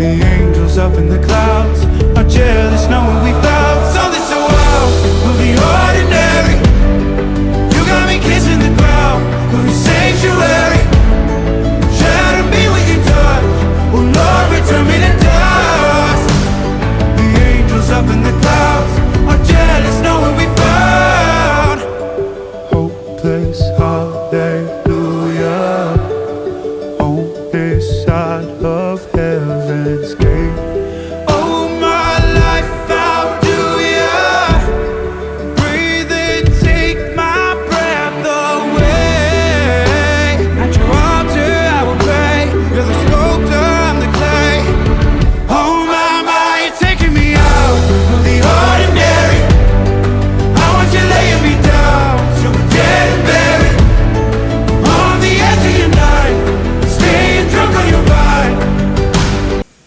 The angels up in the clouds are jealous knowing we found something so wild. We'll be ordinary. You got me kissing the ground. We'll be sanctuary. Shatter me with your touch. Oh Lord, return me to dust. The angels up in the clouds are jealous knowing we found hopeless hallelujah on this side of heaven's gate.